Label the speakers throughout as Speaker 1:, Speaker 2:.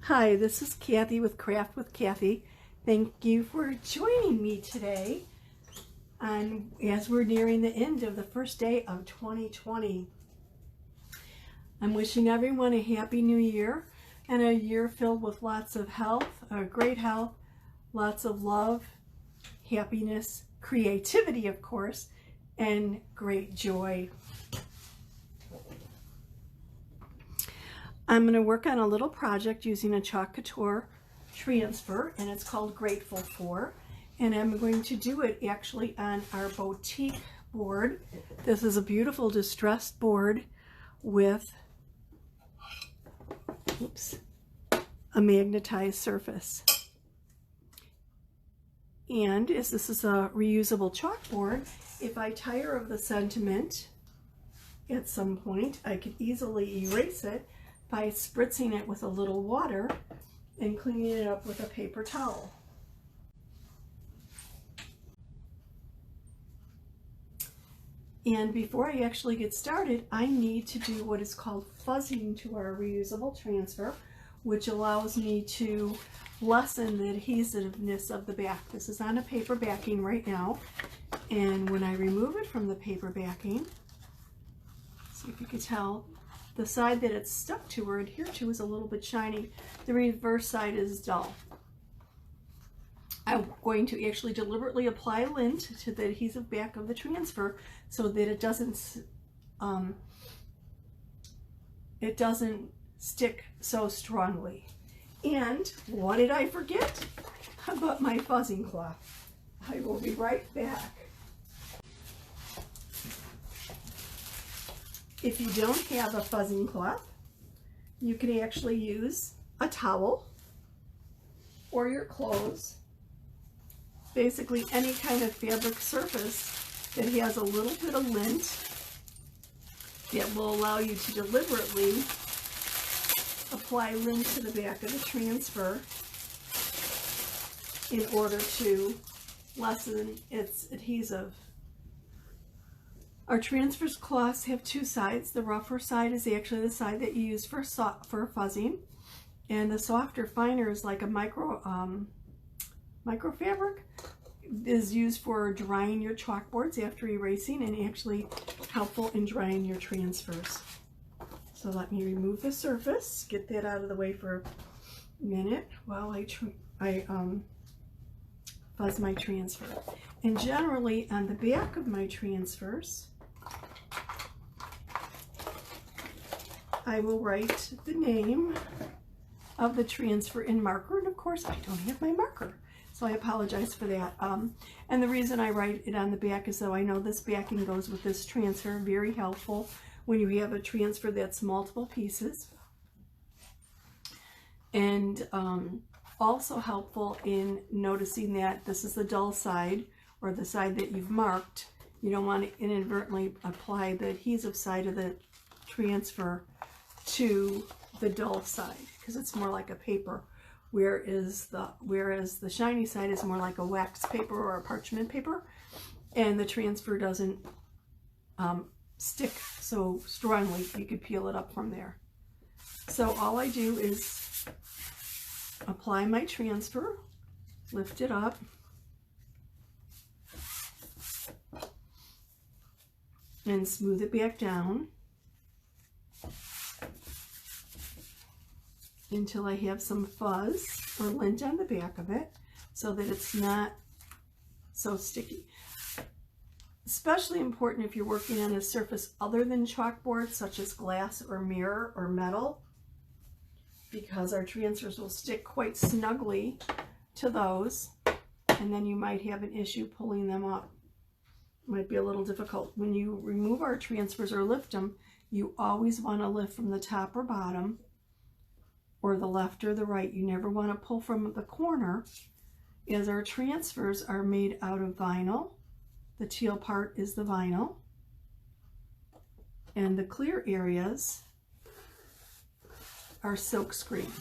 Speaker 1: Hi, this is Kathy with Craft with Kathie. Thank you for joining me today. And as we're nearing the end of the first day of 2020, I'm wishing everyone a happy new year and a year filled with lots of health, great health, lots of love, happiness, creativity, of course, and great joy. I'm going to work on a little project using a chalk couture transfer, and it's called Grateful For, and I'm going to do it actually on our boutique board. This is a beautiful distressed board with a magnetized surface. And as this is a reusable chalkboard, if I tire of the sentiment at some point, I could easily erase it by spritzing it with a little water and cleaning it up with a paper towel. And before I actually get started, I need to do what is called fuzzing to our reusable transfer, which allows me to lessen the adhesiveness of the back. This is on a paper backing right now, and when I remove it from the paper backing, see if you can tell, the side that it's stuck to or adhered to is a little bit shiny. The reverse side is dull. I'm going to actually deliberately apply lint to the adhesive back of the transfer so that it doesn't stick so strongly. And what did I forget about my fuzzing cloth? I will be right back. If you don't have a fuzzing cloth, you can actually use a towel or your clothes, basically any kind of fabric surface that has a little bit of lint that will allow you to deliberately apply lint to the back of the transfer in order to lessen its adhesive. Our transfers cloths have two sides. The rougher side is actually the side that you use for fuzzing, and the softer, finer is like a microfabric, is used for drying your chalkboards after erasing and actually helpful in drying your transfers. So let me remove the surface, get that out of the way for a minute while I fuzz my transfer. And generally on the back of my transfers, I will write the name of the transfer in marker, and of course I don't have my marker, so I apologize for that. And the reason I write it on the back is so I know this backing goes with this transfer. Very helpful when you have a transfer that's multiple pieces, and also helpful in noticing that this is the dull side, or the side that you've marked. You don't want to inadvertently apply the adhesive side of the transfer to the dull side, because it's more like a paper, whereas the shiny side is more like a wax paper or a parchment paper, and the transfer doesn't stick so strongly. You could peel it up from there. So all I do is apply my transfer, lift it up, and smooth it back down until I have some fuzz or lint on the back of it so that it's not so sticky. Especially important if you're working on a surface other than chalkboard, such as glass or mirror or metal, because our transfers will stick quite snugly to those, and then you might have an issue pulling them up. Might be a little difficult. When you remove our transfers or lift them, you always want to lift from the top or bottom, or the left or the right. You never want to pull from the corner, as our transfers are made out of vinyl. The teal part is the vinyl, and the clear areas are silk screen.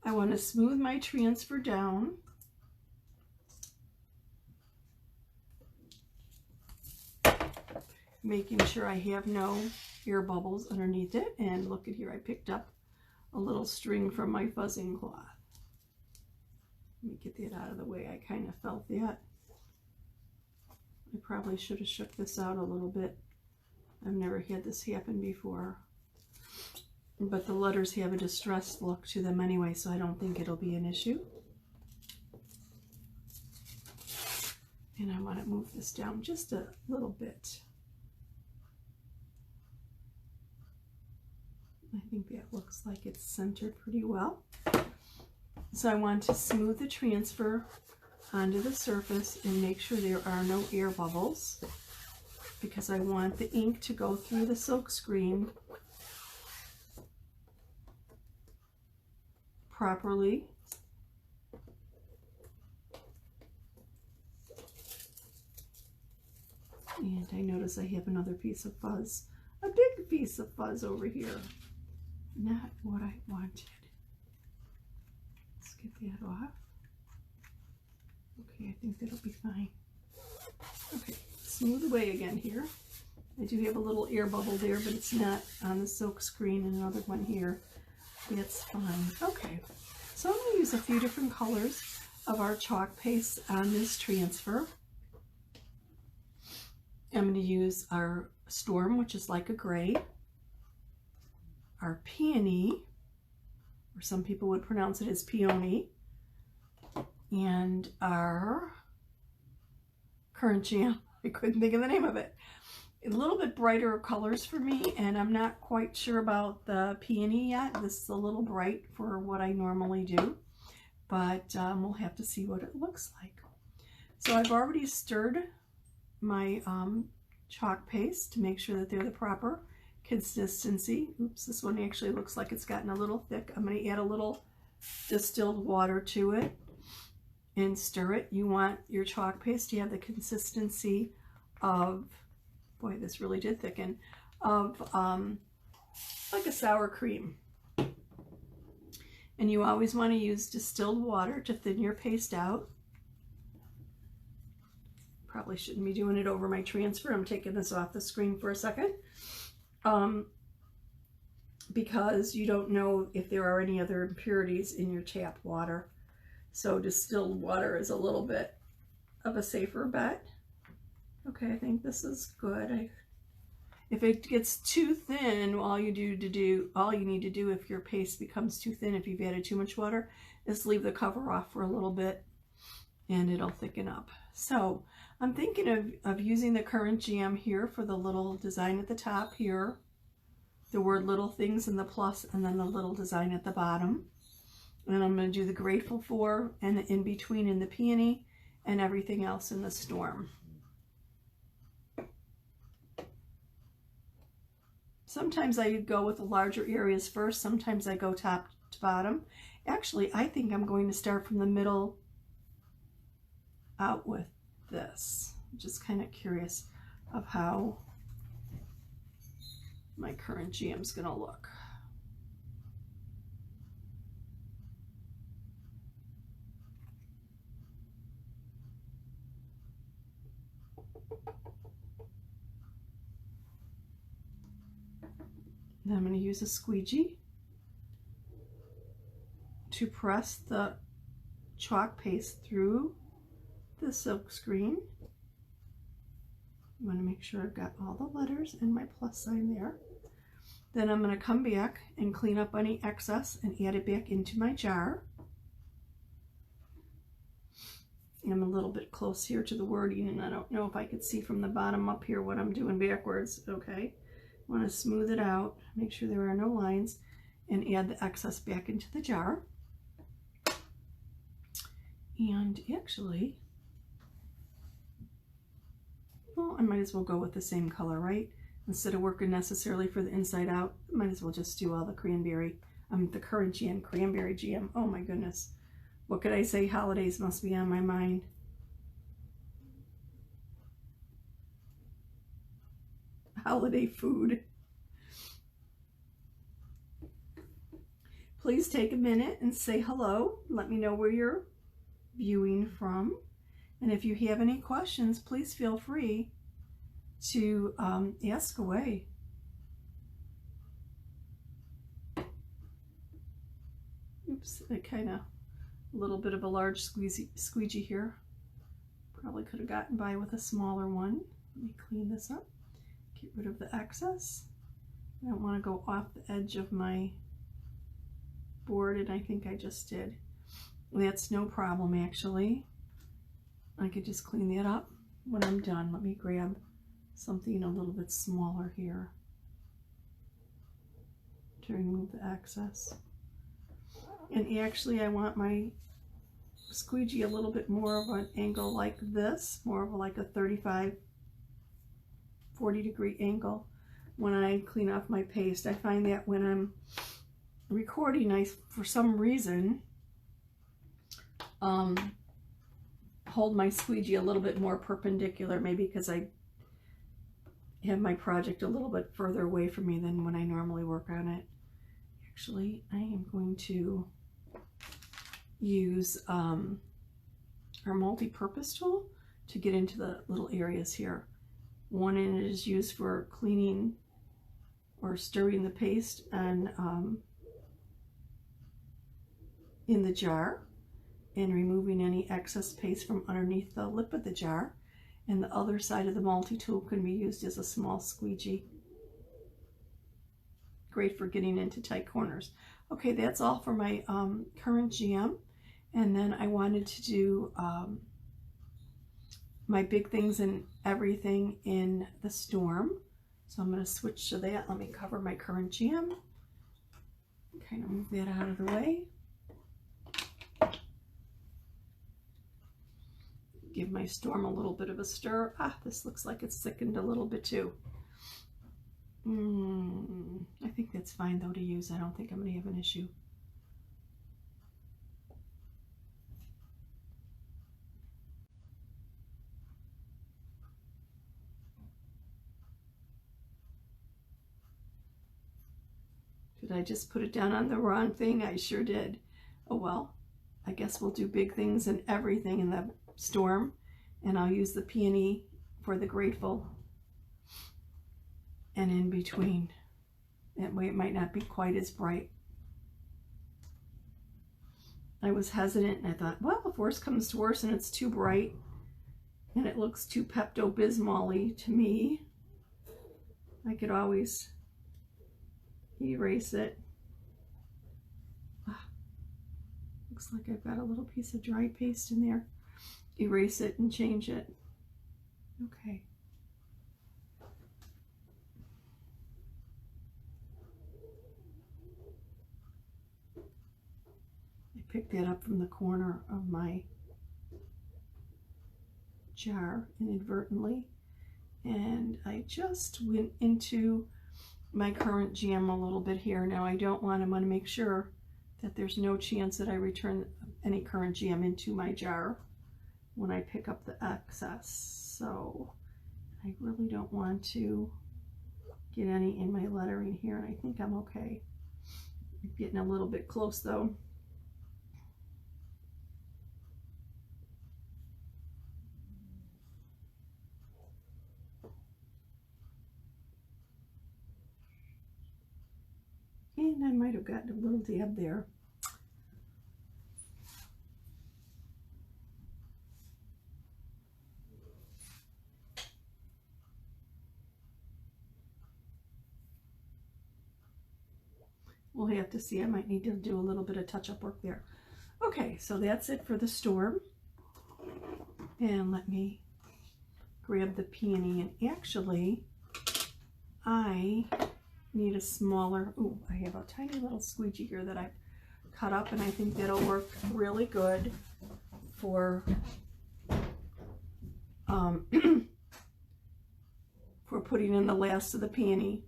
Speaker 1: I want to smooth my transfer down making sure I have no air bubbles underneath it. And look at here, I picked up a little string from my fuzzing cloth. Let me get that out of the way. I kind of felt that. I probably should have shook this out a little bit. I've never had this happen before. But the letters have a distressed look to them anyway, so I don't think it'll be an issue. And I want to move this down just a little bit. I think that looks like it's centered pretty well. So I want to smooth the transfer onto the surface and make sure there are no air bubbles, because I want the ink to go through the silk screen properly. And I notice I have another piece of fuzz, a big piece of fuzz over here. Not what I wanted. Let's get that off. Okay, I think that'll be fine. Okay, smooth away again here. I do have a little air bubble there, but it's not on the silk screen, and another one here. That's fine. Okay, so I'm going to use a few different colors of our chalk paste on this transfer. I'm going to use our Storm, which is like a gray, our Peony, or some people would pronounce it as Peony, and our Current Jam. I couldn't think of the name of it. A little bit brighter colors for me, and I'm not quite sure about the Peony yet. This is a little bright for what I normally do, but we'll have to see what it looks like. So I've already stirred my chalk paste to make sure that they're the proper consistency. Oops, this one actually looks like it's gotten a little thick. I'm going to add a little distilled water to it and stir it. You want your chalk paste to have the consistency of, boy, this really did thicken, of like a sour cream. And you always want to use distilled water to thin your paste out. Probably shouldn't be doing it over my transfer. I'm taking this off the screen for a second. Because you don't know if there are any other impurities in your tap water. So distilled water is a little bit of a safer bet. Okay, I think this is good. If it gets too thin, all you need to do if your paste becomes too thin, if you've added too much water, is leave the cover off for a little bit and it'll thicken up. So I'm thinking of using the Current Jam here for the little design at the top here, the word little things and the plus, and then the little design at the bottom. And I'm going to do the Grateful For and the in between in the Peony and everything else in the Storm. Sometimes I go with the larger areas first, sometimes I go top to bottom. Actually, I think I'm going to start from the middle out with this. I'm just kind of curious of how my Current Jam's going to look. Then I'm going to use a squeegee to press the chalk paste through the silk screen. I want to make sure I've got all the letters and my plus sign there. Then I'm going to come back and clean up any excess and add it back into my jar. I'm a little bit close here to the wording, and I don't know if I could see from the bottom up here what I'm doing backwards. Okay, I want to smooth it out, make sure there are no lines, and add the excess back into the jar. And actually, well, I might as well go with the same color, right? Instead of working necessarily for the inside out, I might as well just do all the cranberry, the Current Jam, cranberry jam. Oh my goodness. What could I say? Holidays must be on my mind. Holiday food. Please take a minute and say hello. Let me know where you're viewing from. And if you have any questions, please feel free to ask away. Oops, I kind of, a little bit of a large squeegee here. Probably could have gotten by with a smaller one. Let me clean this up, get rid of the excess. I don't want to go off the edge of my board, and I think I just did. That's no problem, actually. I could just clean that up when I'm done. Let me grab something a little bit smaller here to remove the excess. And actually, I want my squeegee a little bit more of an angle like this, more of like a 35, 40-degree angle when I clean off my paste. I find that when I'm recording, for some reason, hold my squeegee a little bit more perpendicular, maybe because I have my project a little bit further away from me than when I normally work on it. Actually, I am going to use our multi-purpose tool to get into the little areas here. One end is used for cleaning or stirring the paste and in the jar and removing any excess paste from underneath the lip of the jar. And the other side of the multi-tool can be used as a small squeegee. Great for getting into tight corners. Okay, that's all for my current jam. And then I wanted to do my big things and everything in the storm. So I'm going to switch to that. Let me cover my current jam. Kind of move that out of the way. Give my storm a little bit of a stir. Ah, this looks like it's thickened a little bit too. I think that's fine though to use. I don't think I'm going to have an issue. Did I just put it down on the wrong thing? I sure did. Oh well, I guess we'll do big things and everything in the storm, and I'll use the peony for the grateful and in between. That way it might not be quite as bright. I was hesitant and I thought, well, if worse comes to worse and it's too bright and it looks too Pepto-Bismol-y to me, I could always erase it. Looks like I've got a little piece of dry paste in there. Erase it and change it. Okay. I picked that up from the corner of my jar inadvertently, and I just went into my current jam a little bit here. Now I want to make sure that there's no chance that I return any current jam into my jar when I pick up the excess. So I really don't want to get any in my lettering here, and I think I'm okay. I'm getting a little bit close though. And I might have gotten a little dab there. We'll have to see. I might need to do a little bit of touch-up work there. Okay, so that's it for the storm. And let me grab the peony. And actually, I need a smaller, ooh, I have a tiny little squeegee here that I've cut up, and I think that'll work really good for for putting in the last of the peony.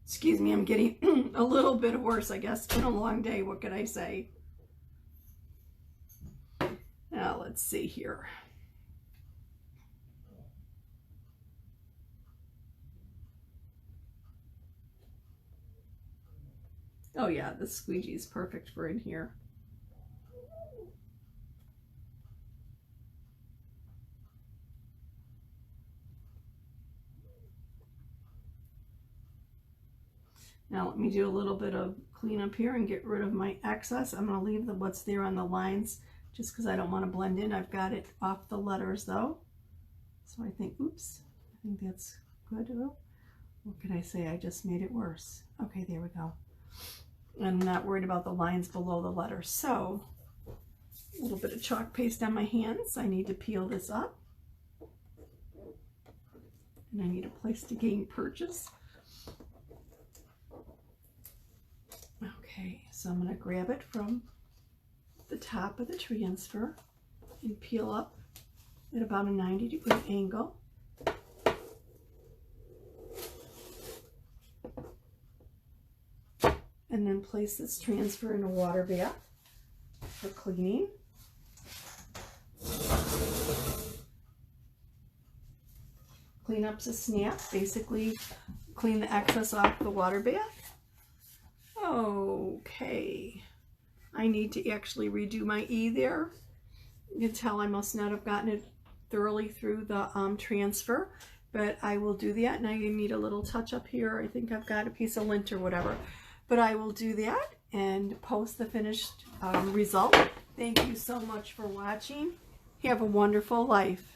Speaker 1: Excuse me, I'm getting a little bit hoarse, I guess. It's been a long day, what could I say? Now, let's see here. Oh yeah, the squeegee is perfect for in here. Now let me do a little bit of cleanup here and get rid of my excess. I'm going to leave what's there on the lines just because I don't want to blend in. I've got it off the letters though. So I think, oops, I think that's good. Oh, what can I say? I just made it worse. Okay, there we go. I'm not worried about the lines below the letters. So a little bit of chalk paste on my hands. I need to peel this up. And I need a place to gain purchase. Okay, so I'm going to grab it from the top of the transfer and peel up at about a 90-degree angle. And then place this transfer in a water bath for cleaning. Cleanup's a snap, basically clean the excess off the water bath. Okay, I need to actually redo my E there. You can tell I must not have gotten it thoroughly through the transfer, but I will do that. Now you need a little touch up here. I think I've got a piece of lint or whatever, but I will do that and post the finished result. Thank you so much for watching. Have a wonderful life.